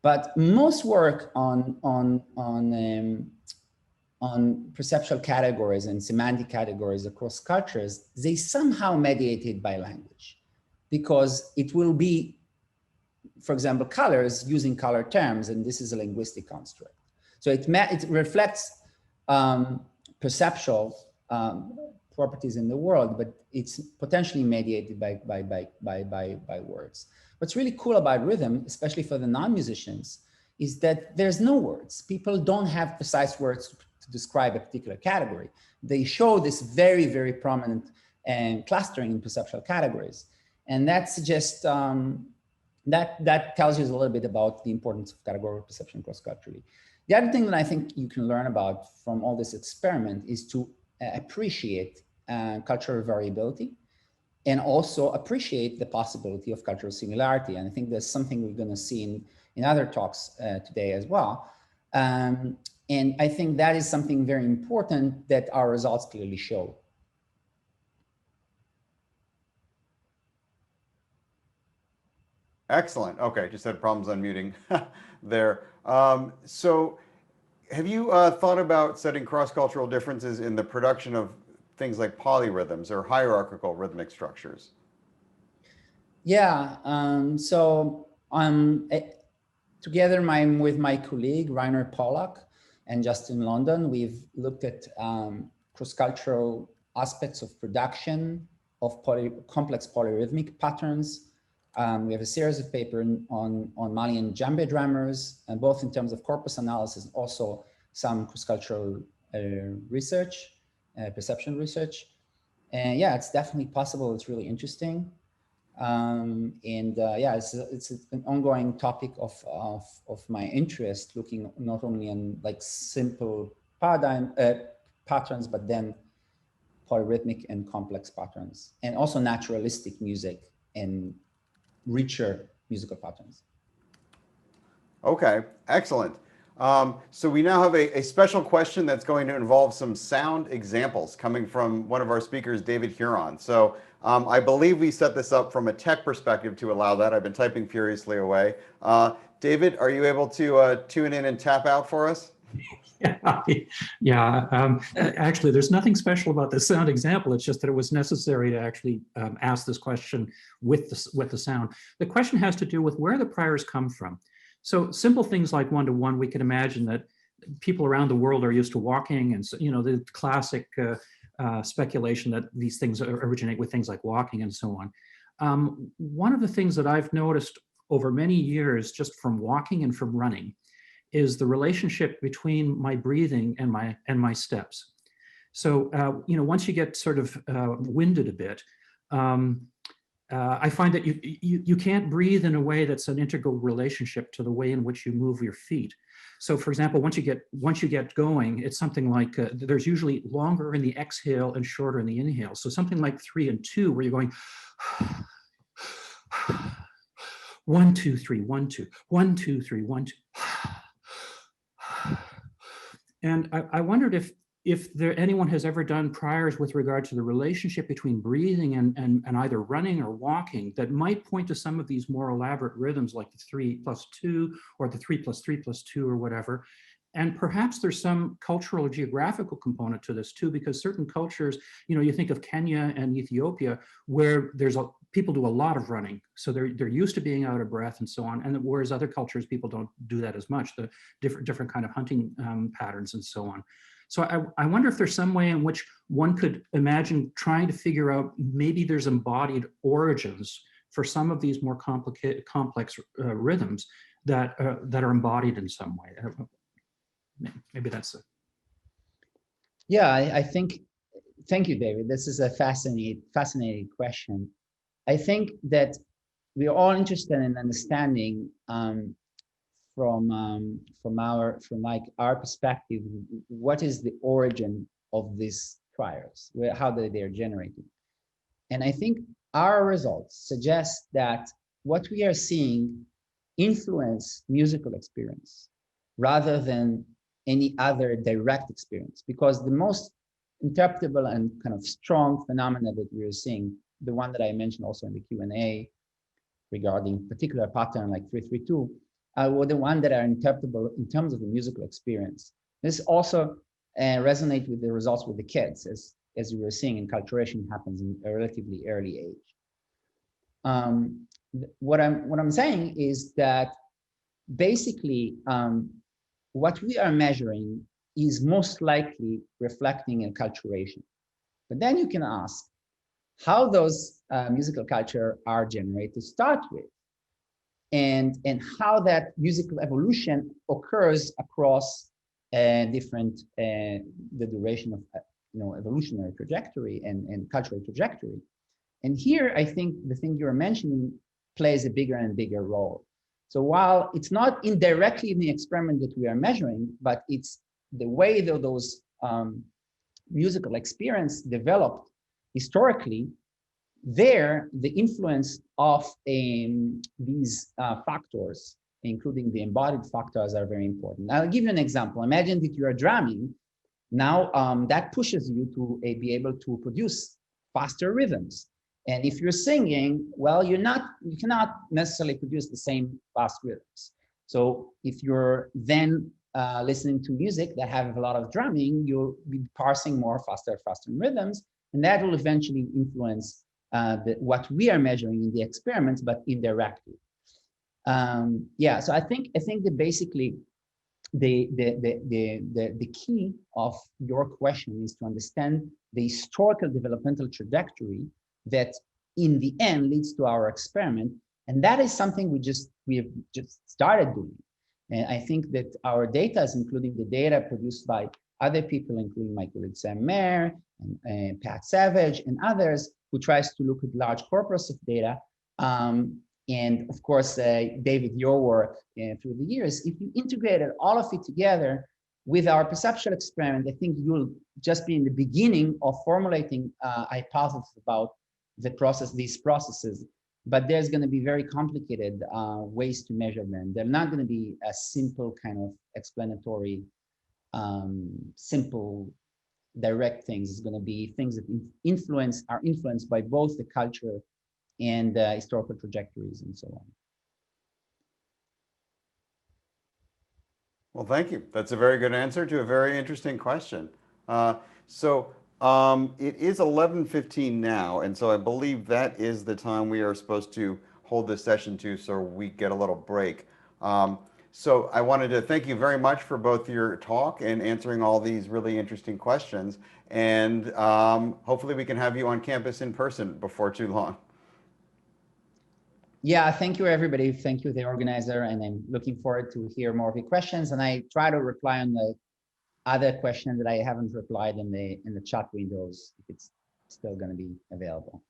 But most work on perceptual categories and semantic categories across cultures, they somehow mediated by language, because it will be, for example, colors using color terms, and this is a linguistic construct. So it reflects perceptual properties in the world, but it's potentially mediated by words. What's really cool about rhythm, especially for the non-musicians, is that there's no words. People don't have precise words to describe a particular category. They show this very, very prominent clustering in perceptual categories. And that suggests, that tells you a little bit about the importance of categorical perception cross-culturally. The other thing that I think you can learn about from all this experiment is to appreciate cultural variability and also appreciate the possibility of cultural similarity. And I think there's something we're going to see in other talks today as well. And I think that is something very important that our results clearly show. Excellent. Okay, just had problems unmuting there. So have you thought about setting cross-cultural differences in the production of things like polyrhythms or hierarchical rhythmic structures? Yeah, so together with my colleague, Rainer Pollack and Justin London, we've looked at cross-cultural aspects of production of complex polyrhythmic patterns. We have a series of papers on Malian djembe drummers, and both in terms of corpus analysis, and also some cross-cultural research, perception research. And yeah, it's definitely possible. It's really interesting. Yeah, it's an ongoing topic of my interest, looking not only in like simple patterns, but then polyrhythmic and complex patterns, and also naturalistic music and richer musical patterns. Okay, excellent. So we now have a special question that's going to involve some sound examples coming from one of our speakers, David Huron. So I believe we set this up from a tech perspective to allow that. I've been typing furiously away. David, are you able to tune in and tap out for us? Yeah. Actually, there's nothing special about the sound example. It's just that it was necessary to actually ask this question with the sound. The question has to do with where the priors come from. So simple things like one-to-one, we can imagine that people around the world are used to walking, and so, the classic speculation that these things originate with things like walking and so on. One of the things that I've noticed over many years, just from walking and from running, is the relationship between my breathing and my steps. So once you get sort of winded a bit, I find that you can't breathe in a way that's an integral relationship to the way in which you move your feet. So, for example, once you get going, it's something like there's usually longer in the exhale and shorter in the inhale. So something like 3 and 2, where you're going 1, 2, 3, 1, 2, 1, 2, 3, 1, 2. And I wondered if anyone has ever done priors with regard to the relationship between breathing and either running or walking that might point to some of these more elaborate rhythms like the 3+2 or the 3+3+2 or whatever. And perhaps there's some cultural or geographical component to this too, because certain cultures, you think of Kenya and Ethiopia, where people do a lot of running. So they're used to being out of breath and so on. And whereas other cultures, people don't do that as much, the different kind of hunting patterns and so on. So I wonder if there's some way in which one could imagine trying to figure out maybe there's embodied origins for some of these more complex rhythms that are embodied in some way. Maybe that's it. Yeah, I think, thank you, David. This is a fascinating question. I think that we're all interested in understanding from our perspective, what is the origin of these priors, how they are generated. And I think our results suggest that what we are seeing influence musical experience rather than any other direct experience, because the most interpretable and kind of strong phenomena that we're seeing, the one that I mentioned also in the Q&A regarding particular pattern like 332, were the one that are interpretable in terms of the musical experience. This also resonates with the results with the kids, as you were seeing, enculturation happens in a relatively early age. What I'm saying is that basically what we are measuring is most likely reflecting enculturation. But then you can ask how those musical culture are generated to start with, and how that musical evolution occurs across different the duration of evolutionary trajectory and cultural trajectory. And here, I think the thing you're mentioning plays a bigger and bigger role. So while it's not indirectly in the experiment that we are measuring, but it's the way that those musical experience developed historically, the influence of these factors, including the embodied factors, are very important. I'll give you an example. Imagine that you are drumming. Now that pushes you to be able to produce faster rhythms. And if you're singing, well, you cannot necessarily produce the same fast rhythms. So if you're then listening to music that have a lot of drumming, you'll be parsing more faster rhythms, and that will eventually influence what we are measuring in the experiments, but indirectly. So I think that basically the key of your question is to understand the historical developmental trajectory that in the end leads to our experiment. And that is something we have just started doing. And I think that our data, including the data produced by other people, including my colleague Sam Mayer and Pat Savage and others, who tries to look at large corpus of data. And of course, David, your work through the years, if you integrated all of it together with our perceptual experiment, I think you'll just be in the beginning of formulating hypotheses about these processes. But there's going to be very complicated ways to measure them. They're not going to be a simple kind of explanatory, simple, direct things. It's going to be things that are influenced by both the culture and historical trajectories and so on. Well, thank you. That's a very good answer to a very interesting question. It is 11:15 now, and so I believe that is the time we are supposed to hold this session to, so we get a little break. So I wanted to thank you very much for both your talk and answering all these really interesting questions, and hopefully we can have you on campus in person before too long. Yeah, thank you, everybody. Thank you, the organizer, and I'm looking forward to hear more of your questions. And I try to reply on the other question that I haven't replied in the chat windows, if it's still going to be available.